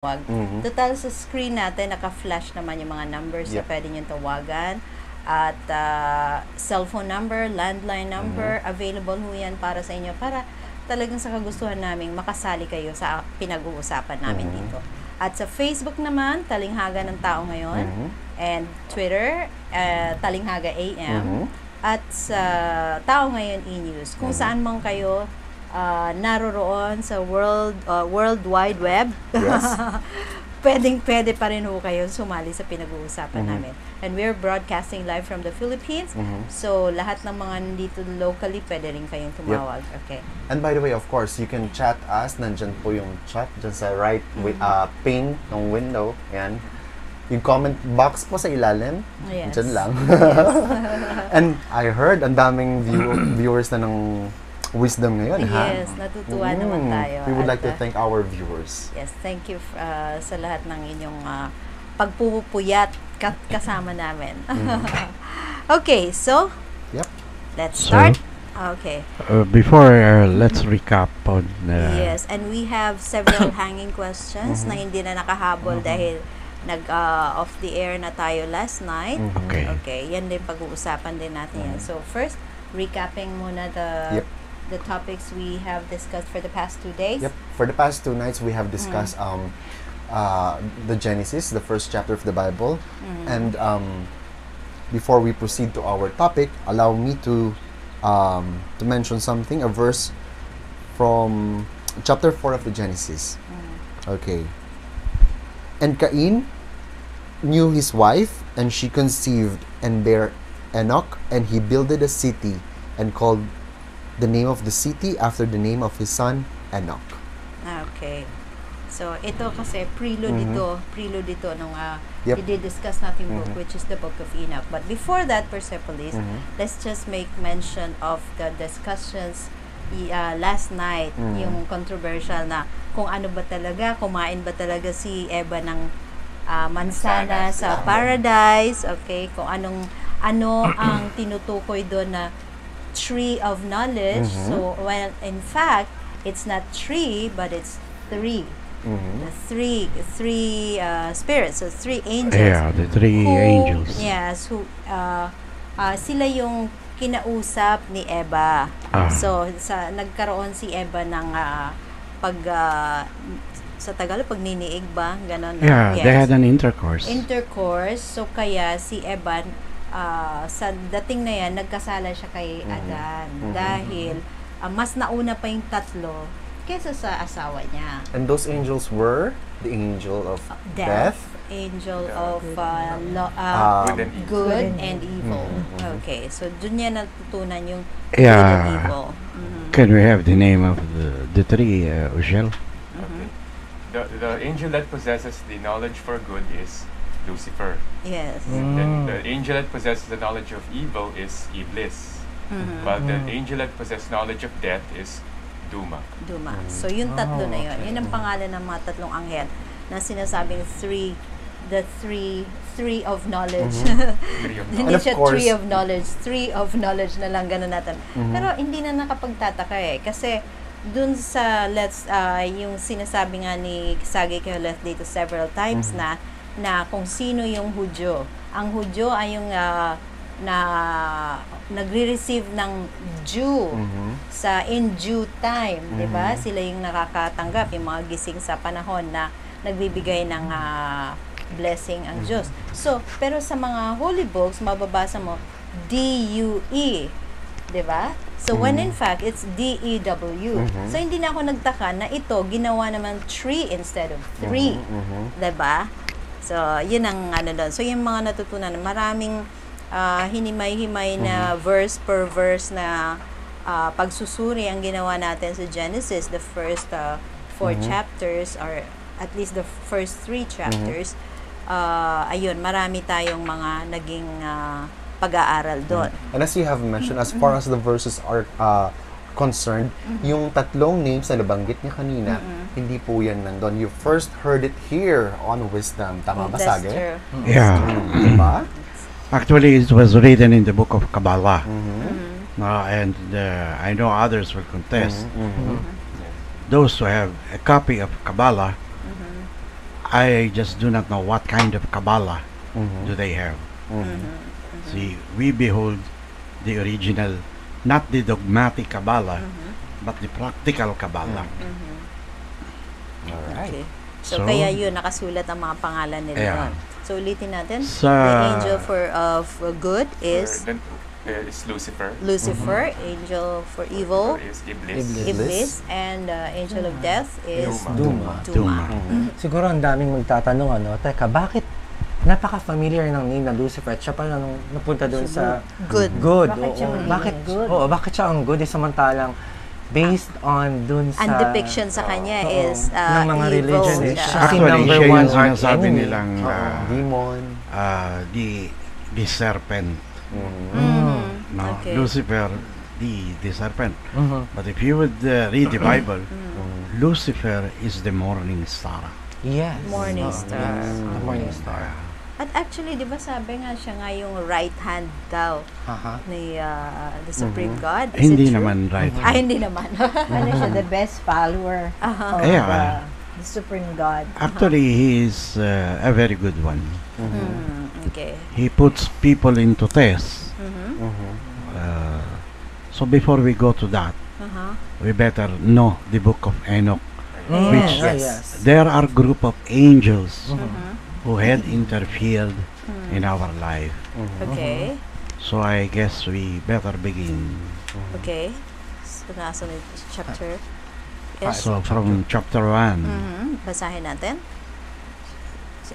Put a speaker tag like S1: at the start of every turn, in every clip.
S1: tumawag. Total sa screen natin, naka-flash naman yung mga numbers na pwede nyo tawagan. At cellphone number, landline number, available ho yan para sa inyo. Para talagang sa kagustuhan namin, makasali kayo sa pinag-uusapan namin dito. At sa Facebook naman, Talinghaga ng Tao Ngayon. And Twitter, Talinghaga AM. At sa Tao Ngayon e-News. Kung saan man kayo naroroon sa World Wide Web.
S2: Yes.
S1: Pwede pa rin ho kayo sumali sa pinag-uusapan namin. And we're broadcasting live from the Philippines. So, lahat ng mga nandito locally, pwede rin kayong tumawag. Okay.
S2: And by the way, of course, you can chat us. Nandyan po yung chat dyan sa right pane ng window. Yan. Yung comment box po sa ilalim.
S1: Yes.
S2: Dyan lang.
S1: Yes.
S2: And I heard, ang daming viewers na ng Wisdom ngayon, ha?
S1: Yes, natutuwa naman tayo.
S2: We would like to thank our viewers.
S1: Yes, thank you sa lahat ng inyong pagpupuyat kasama namin. Okay, so let's start. Okay.
S3: Before, let's recap on
S1: yes, and we have several hanging questions na hindi na nakahabol dahil off the air na tayo last night. Okay, yan din pag-uusapan din natin yan. So first, recapping muna the topics we have discussed for the past 2 days.
S2: Yep. For the past 2 nights, we have discussed the Genesis, the first chapter of the Bible. And before we proceed to our topic, allow me to mention something, a verse from chapter 4 of the Genesis. Okay. And Cain knew his wife, and she conceived and bare Enoch, and he builded a city and called the name of the city after the name of his son Enoch.
S1: Okay. So ito kasi prelude ito nung i-discuss natin book, which is the book of Enoch. But before that, Persepolis, let's just make mention of the discussions last night, yung controversial na kung ano ba talaga, kumain ba talaga si Eva ng mansana sa paradise, okay? Kung ano ang tinutukoy doon na tree of knowledge. So, well, in fact, it's not tree, but it's three. The three spirits, so 3 angels.
S3: Yeah, the 3 angels.
S1: Yes, sila yung kinausap ni Eva. So, nagkaroon si Eva ng sa Tagalog, pagniniig ba? Ganon.
S3: Yeah, yes. They had an intercourse.
S1: So, kaya si Eva, sa dating na yan, nagkasala siya kay Adan dahil mas nauna pa yung tatlo kesa sa asawa niya.
S2: And those angels were the angel of death,
S1: angel of good and evil. Okay, so dun niya natutunan yung good and evil.
S3: Can we have the name of the 3, Michelle?
S4: Okay. The angel that possesses the knowledge for good is Lucifer.
S1: Yes.
S4: Then the angel that possesses the knowledge of evil is Iblis. While the angel that possesses knowledge of death is Duma.
S1: So yung tatlo na yun. Yun ang pangalan ng mga tatlong anghel na sinasabing the three of knowledge. Hindi siya tree of knowledge na lang ganun natin. Pero hindi na nakapagtataka kasi dun sa yung sinasabi nga ni Sagi Keholet dito several times na kung sino yung Hudyo. Ang Hudyo ay yung nagre-receive ng due in due time, 'di ba? Sila yung nakakatanggap, yung mga gising sa panahon na nagbibigay ng blessing ang Diyos. So, pero sa mga holy books, mababasa mo D-U-E, 'di ba? So, when in fact, it's D-E-W. So, hindi na ako nagtaka na ito ginawa naman 3 instead of 3. 'Di ba? So, yun ang doon. So, yung mga natutunan, maraming hinimay-himay na verse per verse na pagsusuri ang ginawa natin sa Genesis, the first 4 chapters, or at least the first 3 chapters. Ayun, marami tayong mga naging pag-aaral doon.
S2: And as you have mentioned, as far as the verses are concerned, yung tatlong names na nabanggit niya kanina, hindi po yan nandun. You first heard it here on Wisdom. Tama ba, Sage?
S1: That's true.
S3: Yeah.
S2: Diba?
S3: Actually, it was written in the book of Kabbalah. And I know others will contest. Those who have a copy of Kabbalah I just do not know what kind of Kabbalah do they have. See, we behold the original, not the dogmatic Kabbalah, but the practical Kabbalah.
S2: Alright.
S1: Okay. So,
S3: So,
S1: kaya yun, nakasulat ang mga pangalan nila
S3: Yeah.
S1: doon. So, ulitin natin.
S3: Sa-
S1: The angel for good is
S4: Then, is Lucifer.
S1: Lucifer. Angel for evil,
S4: Is Iblis.
S1: Iblis. And angel of death is
S5: Duma.
S1: Duma.
S5: Siguro ang daming magtatanong, teka, bakit napaka-familiar ng name na Lucifer at siya pa nung napunta doon sa
S1: Good.
S5: good.
S6: Bakit siya magiging
S5: Bakit,
S6: good?
S5: bakit siya ang good? Samantalang based on dun sa
S1: Ang depiction sa kanya is
S5: ng mga
S1: evil.
S5: religion
S1: Yeah.
S5: siya si
S3: Actually,
S5: number
S3: siya
S5: one
S3: yung sinasabi
S5: enemy.
S3: nilang
S2: Demon.
S3: the serpent. No?
S1: Okay.
S3: Lucifer, the serpent.
S5: Mhm.
S3: But if you would read the Bible, Lucifer is the morning star.
S5: Yes.
S1: Morning
S5: Oh,
S1: star.
S5: yes. The morning star.
S1: At actually, di ba sabi nga siya nga yung right hand daw
S5: Aha.
S1: ni the Supreme God? Is
S3: Hindi
S1: it true?
S3: naman right.
S1: Hindi naman.
S6: Ano siya, the best follower of
S3: Yeah.
S6: the Supreme God.
S3: Actually, he is a very good one.
S1: Okay.
S3: He puts people into test. So before we go to that, we better know the book of Enoch. Which
S5: yes.
S3: there are group of angels who had interfered in our life.
S1: Okay.
S3: So I guess we better begin.
S1: Okay. So, nasa na chapter? Yes.
S3: So from chapter 1.
S1: Basahin natin.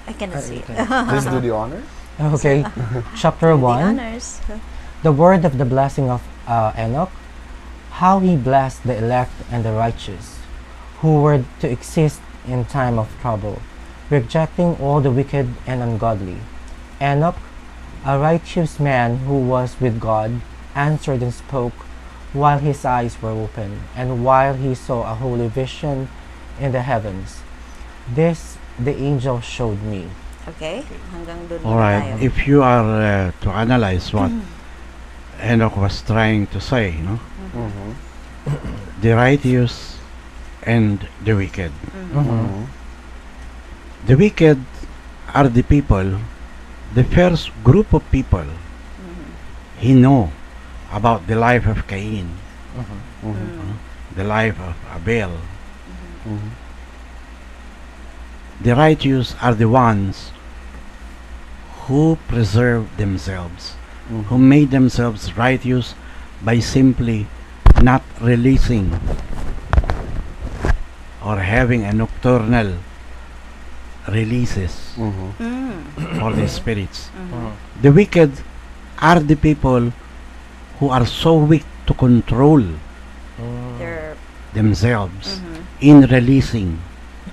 S1: I cannot see.
S5: Okay.
S2: Please do the honor.
S5: Okay. Chapter
S1: The
S5: 1.
S1: honors.
S5: The word of the blessing of Enoch, how he blessed the elect and the righteous, who were to exist in time of trouble, rejecting all the wicked and ungodly. Enoch, a righteous man who was with God, answered and spoke while his eyes were open, and while he saw a holy vision in the heavens. This the angel showed me.
S1: Okay. Hanggang doon
S3: All
S1: muna
S3: right.
S1: tayo.
S3: If you are to analyze what Enoch was trying to say, no? The righteous and the wicked. The wicked are the people, the first group of people he know about the life of Cain, the life of Abel. The righteous are the ones who preserve themselves, who made themselves righteous by simply not releasing or having a nocturnal releases for the spirits. The wicked are the people who are so weak to control
S1: They're
S3: themselves in releasing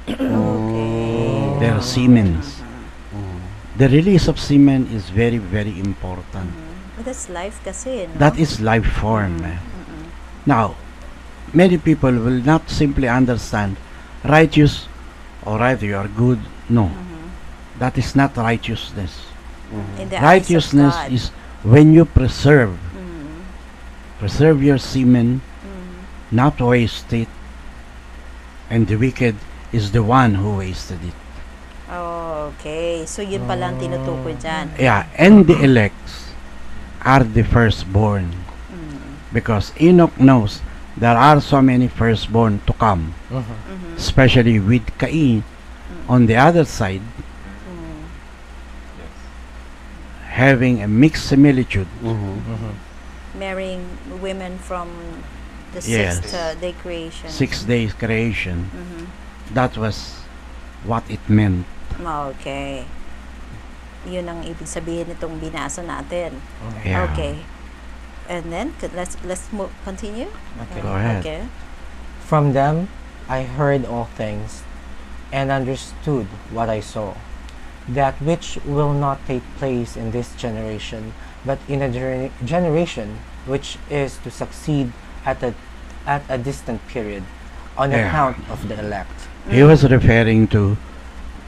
S1: okay.
S3: their semens. The release of semen is very, very important.
S1: But that's life kasi, no?
S3: That is life form. Now, many people will not simply understand righteous, alright, you are good. No, that is not righteousness.
S1: In the eyes of
S3: Righteousness
S1: God.
S3: is when you preserve your semen, not waste it, and the wicked is the one who wasted it.
S1: Oh, okay. So, yun pala ang tinutukoy dyan.
S3: Yeah, and the elects are the firstborn. Because Enoch knows there are so many firstborn to come, especially with Cain. On the other side,
S4: Yes.
S3: having a mixed similitude.
S1: Marrying women from the
S3: Yes.
S1: sixth day creation.
S3: 6 days creation. That was what it meant.
S1: Okay. Yun ang ibig sabihin nitong binasa natin.
S3: Yeah.
S1: Okay. And then, let's continue.
S3: Go ahead.
S1: Okay.
S5: From them I heard all things, and understood what I saw, that which will not take place in this generation, but in a generation which is to succeed at a distant period, on
S3: Yeah.
S5: account of the elect.
S3: He was referring to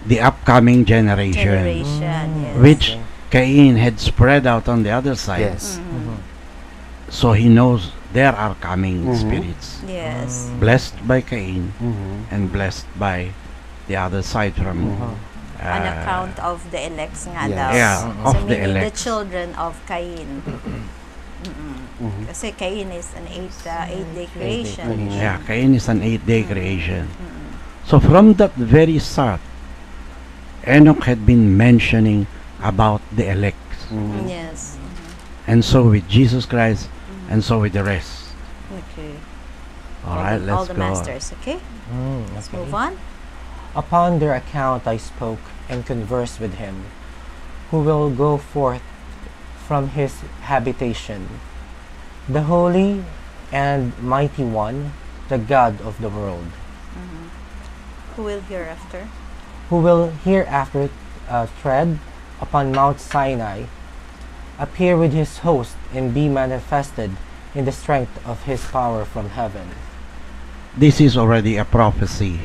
S3: the upcoming generation,
S1: Generation, yes.
S3: which Cain had spread out on the other side.
S2: Yes.
S3: So he knows there are coming spirits,
S1: Yes.
S3: blessed by Cain and blessed by the other side from
S1: On account of the elects nga
S2: Yes.
S1: daw.
S3: Yeah,
S1: So
S3: of the
S1: meaning the
S3: elects.
S1: children of Cain. Kasi Cain is an eight-day creation.
S3: Yeah, Cain is an 8-day creation. So from that very start, Enoch had been mentioning about the elect.
S1: Yes.
S3: And so with Jesus Christ, and so with the rest.
S1: Okay.
S3: All right,
S1: all
S3: let's
S1: the
S3: go.
S1: masters, okay? Let's
S5: Okay.
S1: move on.
S5: Upon their account I spoke and conversed with him, who will go forth from his habitation, the Holy and Mighty One, the God of the world,
S1: Who will hereafter?
S5: who will hereafter tread upon Mount Sinai, appear with his host, and be manifested in the strength of his power from heaven.
S3: This is already a prophecy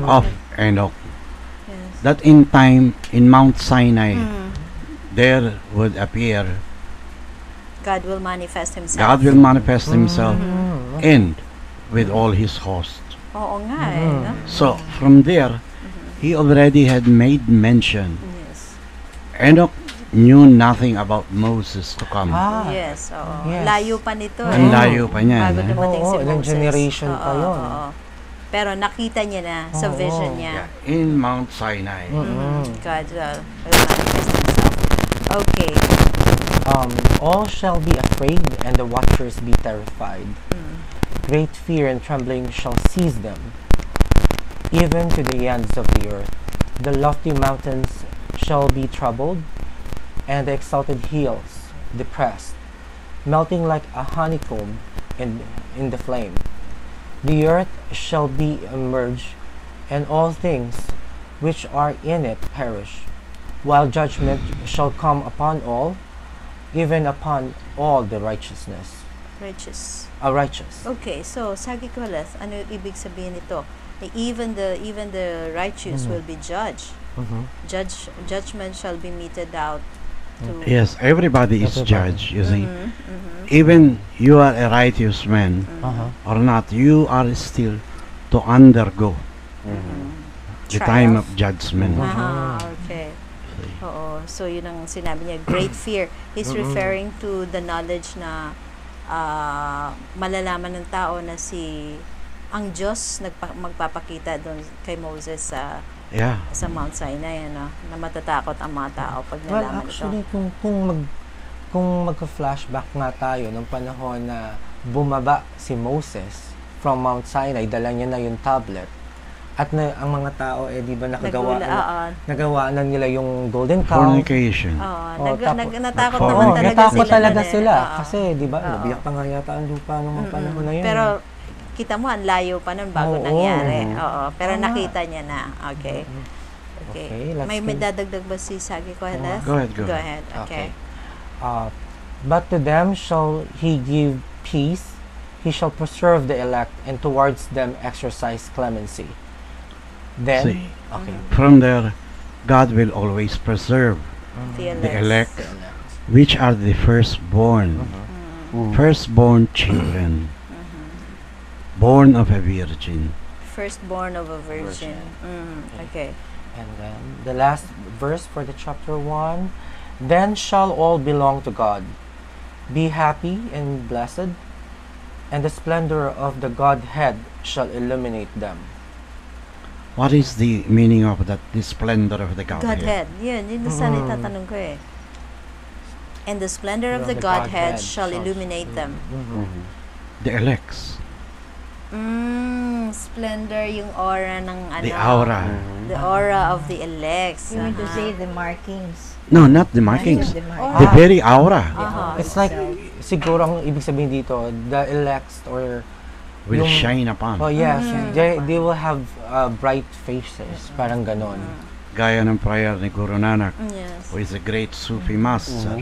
S3: of Enoch.
S1: Yes.
S3: That in time, in Mount Sinai, there would appear,
S1: God will manifest Himself.
S3: God will manifest Himself and with all His host.
S1: Oo nga eh. No?
S3: So from there, he already had made mention.
S1: Yes.
S3: Enoch knew nothing about Moses to come.
S1: Yes, oo.
S5: Yes.
S1: Layo pa nito.
S3: Ang layo pa niyan.
S1: Bago dumating si
S5: Oo, ilang
S1: Moses.
S5: generation pa
S1: Oo,
S5: yun.
S1: oo. Pero nakita niya na sa
S5: Oo.
S1: vision niya.
S3: In Mount Sinai.
S1: God will manifest Himself. Okay.
S5: All shall be afraid, and the watchers be terrified. Great fear and trembling shall seize them, even to the ends of the earth. The lofty mountains shall be troubled, and the exalted hills depressed, melting like a honeycomb in the flame. The earth shall be emerged, and all things which are in it perish, while judgment shall come upon all, even upon all the righteous.
S1: Okay, so Sagikolas, ano yung ibig sabihin nito? Even the righteous will be judged. Judgment shall be meted out to
S3: Yes, everybody is
S5: Everybody.
S3: judged, you see. Even you are a righteous man or not, you are still to undergo the time of judgment.
S1: Okay. Oo. So, yun ang sinabi niya. Great fear. He's referring to the knowledge na malalaman ng tao na ang Diyos magpapakita doon kay Moses
S3: Yeah.
S1: sa Mount Sinai, ano, na matatakot ang mga tao pag
S5: Well,
S1: nalaman
S5: actually,
S1: ito.
S5: kung magka-flashback nga tayo nung panahon na bumaba si Moses from Mount Sinai, dala niya na yung tablet. At ang mga tao, di ba nagawa na nila yung golden cow.
S3: Fornication.
S1: Natakot
S3: Oo,
S1: naman talaga
S5: natakot
S1: sila.
S5: talaga
S1: nun eh.
S5: sila.
S1: Oo.
S5: Kasi, di ba, nabiyak pa nga yata ang lupa nung panahon na yun.
S1: Pero, kita mo, ang layo pa nun bago
S5: Oo.
S1: nangyari. Oo. Pero
S5: Tama.
S1: nakita niya na. Okay.
S5: Okay, let's
S1: May
S5: keep-
S1: dadagdag ba si Sagi Coelas?
S3: Go ahead, go
S1: Go
S3: ahead.
S1: ahead. Okay.
S5: But to them shall he give peace, he shall preserve the elect, and towards them exercise clemency. Then,
S3: See,
S5: okay.
S3: from there, God will always preserve
S1: The
S3: the elect,
S5: The elect.
S3: which are the firstborn, firstborn children, born of a virgin.
S1: Firstborn of a virgin. Okay.
S5: And then the last verse for the chapter 1. Then shall all belong to God. Be happy and blessed, and the splendor of the Godhead shall illuminate them.
S3: What is the meaning of that? The splendor of the Godhead.
S1: Godhead. Yun sana itatanong ko eh. And the splendor of the Godhead shall illuminate them.
S3: The elects.
S1: Splendor yung aura ng ano.
S3: The aura.
S1: The aura of the elects.
S6: You mean to say the markings?
S3: No, not the markings.
S6: The
S3: The very aura
S5: It's like, siguro ang ibig sabihin dito, the elects or
S3: will
S5: yung-
S3: shine upon.
S5: Oh yes, they will have bright faces, parang ganon.
S3: Gaya ng prayer ni Guru Nanak,
S1: Yes.
S3: who is a great Sufi master.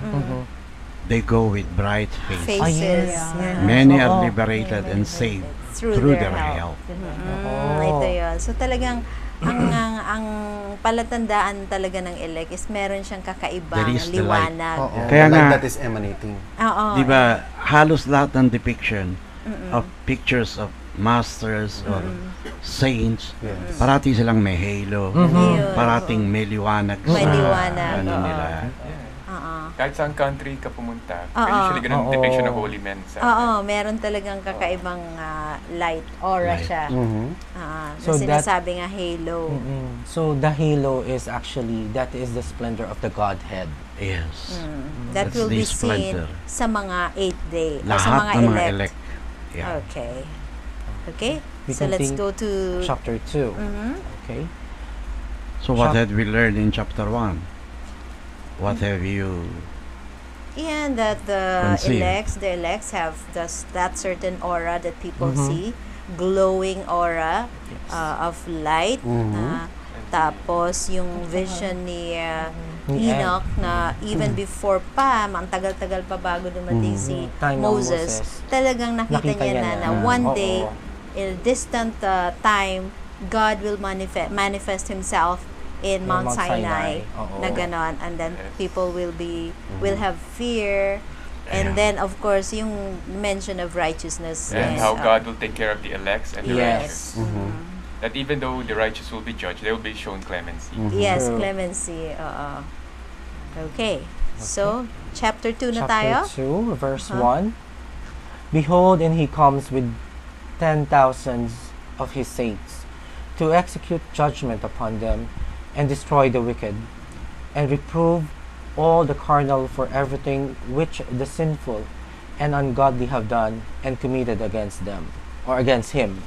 S3: They go with bright faces.
S1: Faces.
S5: yes.
S3: Many
S5: Oo.
S3: are liberated and saved
S1: Through
S3: through
S1: their
S3: their
S1: help.
S3: help.
S1: Ito yun. So talagang ang palatandaan talaga ng elect is meron siyang kakaibang
S3: There is the light.
S1: liwanag.
S3: Kaya
S2: Like
S3: nga-
S2: that is emanating.
S1: Oo.
S3: Di ba, halos lahat ng depiction of pictures of masters or saints,
S2: Yes.
S3: parati silang may halo,
S1: Yun,
S3: parating may liwanag
S1: May
S3: sa
S1: liwanag,
S3: ano
S1: oo.
S3: nila.
S1: Oo.
S4: Kahit saan country ka pumunta,
S1: Oo.
S4: usually ganun
S5: Oo.
S4: depiction of holy men sa
S1: Oo, meron talagang kakaibang light, aura
S3: Light.
S1: siya.
S2: Mhm.
S1: So,
S5: So that-
S1: sinasabi nga halo.
S5: So the halo is actually, that is the splendor of the Godhead.
S3: Yes.
S1: That
S3: That's
S1: will
S3: the
S1: be seen
S3: splendor.
S1: sa mga 8th day, o sa
S3: Lahat
S1: mga
S3: ng mga
S1: elect.
S3: elect. Yeah.
S1: Okay. Okay?
S5: We
S1: So, let's
S5: continue
S1: go to...
S5: Chapter 2.
S1: Mhm.
S5: Okay.
S3: So what
S5: Chap-
S3: had we learned in chapter 1? What have you
S1: And that the
S3: Conceived.
S1: elects have that certain aura that people
S5: Mhm.
S1: see, glowing aura
S5: Yes.
S1: of light.
S2: Mhm.
S1: Tapos yung vision ni
S5: Ni
S1: Enoch na even before pa, ang tagal-tagal pa bago dumating si
S5: Time ng
S1: Moses,
S5: Moses.
S1: talagang nakita niya na one
S5: Oo.
S1: day, in a distant time, God will manifest Himself in Mount Sinai,
S5: Oo.
S1: na ganon, and then
S4: Yes.
S1: people will have fear, and
S3: Yeah.
S1: then of course yung mention of righteousness
S4: and how God will take care of the elects and the righteous.
S5: Yes.
S4: That even though the righteous will be judged, they will be shown clemency.
S1: Yes,
S5: True.
S1: clemency. Okay. So, chapter 2 na tayo.
S5: Chapter 2, verse
S1: Uh-huh.
S5: 1. Behold, and he comes with 10,000s of his saints to execute judgment upon them and destroy the wicked, and reprove all the carnal for everything which the sinful and ungodly have done and committed against them, or against him.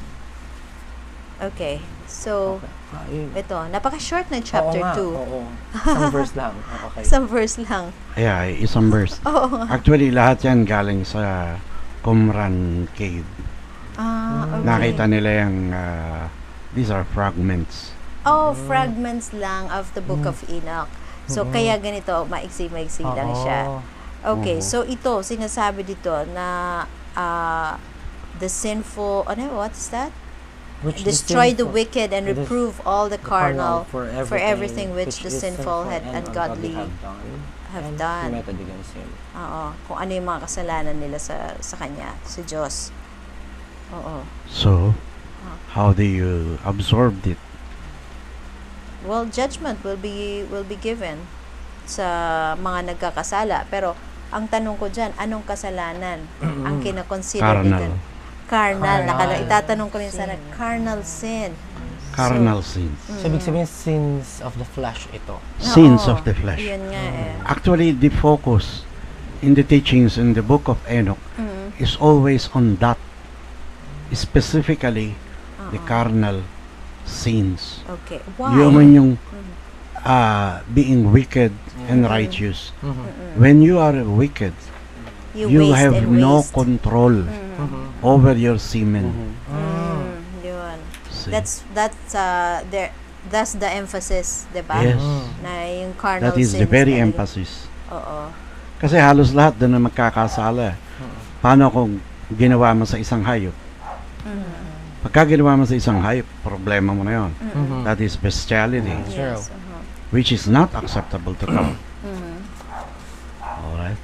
S1: Okay. So,
S5: Ayun.
S1: ito, napaka-short ng chapter 2.
S5: Oo. Isang verse lang. Okay.
S1: Isang verse lang.
S3: Yeah, isang verse.
S1: Oo.
S3: Actually, lahat yan galing sa Qumran Cave.
S1: Okay.
S3: Nakita nila yung, these are fragments.
S1: Fragments lang of the book of Enoch. So, kaya ganito, maiksi-maiksi lang siya. Okay, so ito, sinasabi dito na the sinful, what's that?
S5: Which
S1: Destroy the
S5: sinful-
S1: wicked and
S5: the-
S1: reprove all the carnal
S5: for
S1: everything which the
S5: is
S1: sinful and ungodly have
S5: and
S1: done.
S5: committed against him.
S1: Oo, kung ano yung mga kasalanan nila sa Kanya, sa Diyos. Oo.
S3: So, how do you absorb it?
S1: Well, judgment will be given sa mga nagkakasala. Pero, ang tanong ko dyan, anong kasalanan ang kinakonsider
S3: Carnal.
S1: dito? Carnal.
S5: Carnal.
S1: Itatanong ko rin sana, carnal sin.
S3: Carnal sins.
S5: So, ibig sabihin, sins of the flesh ito.
S3: Sins
S1: Oo,
S3: of the flesh.
S1: Yun nga eh.
S3: Actually, the focus in the teachings in the book of Enoch is always on that. Specifically, the carnal sins.
S1: Okay. Why?
S3: Yung being wicked and righteous. When you are wicked, you
S1: waste
S3: have
S1: and
S3: no
S1: waste.
S3: control over your semen.
S1: Yun.
S3: See?
S1: That's the emphasis, 'di ba?
S3: Yes.
S1: Na yung carnal
S3: That is the
S1: sins
S3: very
S1: talaga.
S3: emphasis.
S1: Oo.
S3: Kasi halos lahat doon na magkakasala. Paano kung ginawa mo sa isang hayop? Pagka ginawa mo sa isang hayop, problema mo na yun. That is bestiality,
S1: Yes.
S3: which is not acceptable to God. Alright?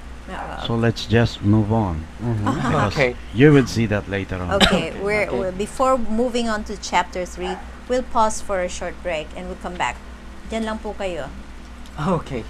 S3: So let's just move on. Because
S5: Okay.
S3: you will see that later on.
S1: Okay, we're before moving on to chapter 3, we'll pause for a short break and we'll come back. Diyan lang po kayo.
S5: Okay.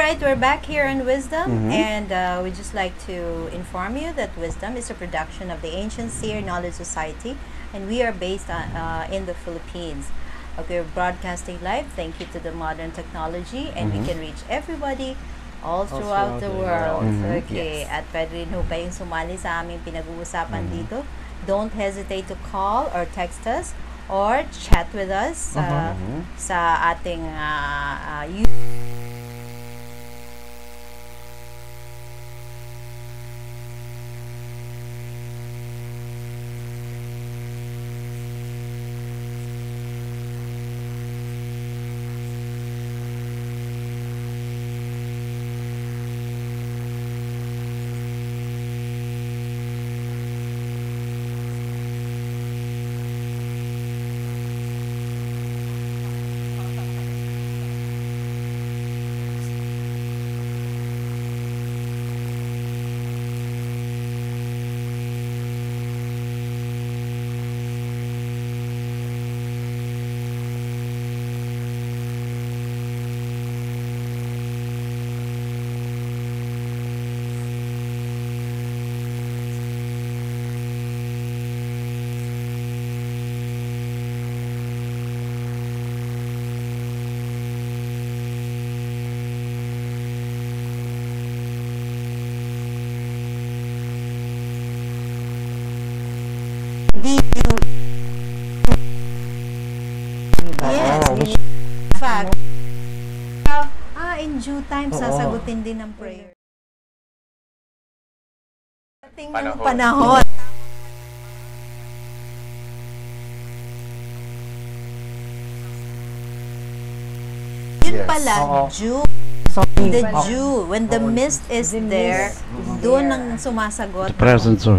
S1: right, we're back here on Wisdom, and we just like to inform you that Wisdom is a production of the Ancient Seer Knowledge Society, and we are based in the Philippines. Okay, we're broadcasting live. Thank you to the modern technology, and we can reach everybody all throughout the world. Okay,
S2: Yes.
S1: at pwede rin ho kayong sumali sa aming pinag-uusapan dito. Don't hesitate to call or text us or chat with us sa ating Yes, in fact. In due time, sasagutin din ng prayer. Ating
S4: Panahon.
S1: panahon. Yun
S2: Yes.
S1: pala,
S5: Oo.
S1: Dew.
S5: So,
S1: The dew. When the mist is there, doon ang sumasagot.
S3: The presence of